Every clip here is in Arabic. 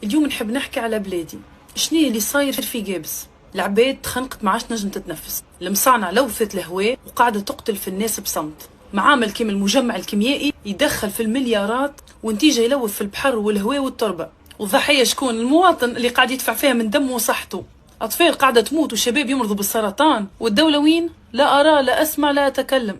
اليوم نحب نحكي على بلادي. شنو اللي صاير في جابس؟ العباد تخنقت ما عادش نجم تتنفس، المصانع لوثت الهواء وقاعده تقتل في الناس بصمت، معامل كيما المجمع الكيميائي يدخل في المليارات ونتيجه يلوث في البحر والهواء والتربه، والضحيه شكون؟ المواطن اللي قاعد يدفع فيها من دمه وصحته. اطفال قاعده تموت وشباب يمرضوا بالسرطان، والدوله وين؟ لا ارى لا اسمع لا اتكلم.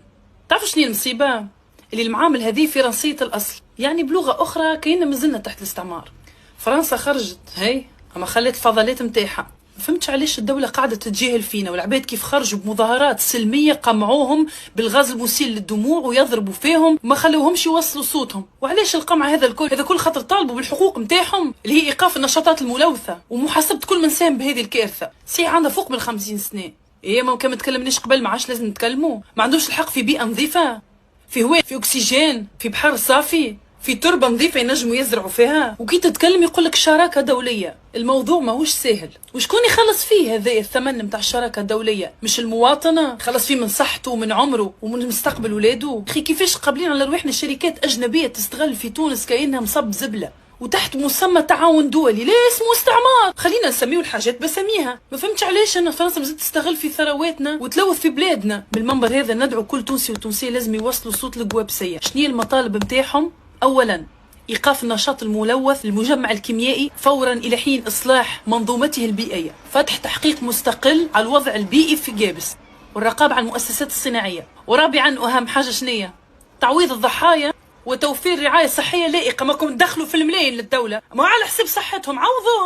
تعرفوا شنو المصيبه؟ اللي المعامل هذه فرنسيه الاصل، يعني بلغه اخرى كاينه مازلنا تحت الاستعمار. فرنسا خرجت هي اما خلت الفضلات نتاعها. ما فهمتش علاش الدوله قاعده تتجاهل فينا، والعباد كيف خرجوا بمظاهرات سلميه قمعوهم بالغاز المسيل للدموع ويضربوا فيهم وما خلوهمش يوصلوا صوتهم. وعلاش القمع هذا الكل؟ هذا كل خاطر طالبوا بالحقوق نتاعهم اللي هي ايقاف النشاطات الملوثه ومحاسبه كل من ساهم بهذه الكارثه. سي عندها فوق من 50 سنه. ايه ممكن ما تكلمنيش قبل، ما عادش لازم نتكلموا؟ ما عندوش الحق في بيئه نظيفه، في هواء، في اكسجين، في بحر صافي، في تربه نظيفه ينجموا يزرعوا فيها؟ وكي تتكلم يقول لك شراكه دوليه. الموضوع ماهوش سهل، وشكون يخلص فيه هذا الثمن نتاع الشراكه الدوليه؟ مش المواطنه؟ خلص فيه من صحته ومن عمره ومن مستقبل ولاده. اخي كيفاش قابلين على رواحنا شركات اجنبيه تستغل في تونس كانها مصب زبله وتحت مسمى تعاون دولي؟ لا، اسمه استعمار. خلينا نسميه الحاجات بسميها. ما فهمتش علاش ان فرنسا مازالت تستغل في ثرواتنا وتلوث في بلادنا. بالمنبر هذا ندعو كل تونسي وتونسيه لازم يوصلوا صوت القوابسيه. شنو المطالب نتاعهم؟ اولا إيقاف النشاط الملوث للمجمع الكيميائي فورا إلى حين إصلاح منظومته البيئية، فتح تحقيق مستقل على الوضع البيئي في جابس، والرقابة على المؤسسات الصناعية. ورابعا وأهم حاجة شنية؟ تعويض الضحايا وتوفير رعاية صحية لائقة. ماكم تدخلوا في الملايين للدولة، ما على حساب صحتهم، عوضوهم.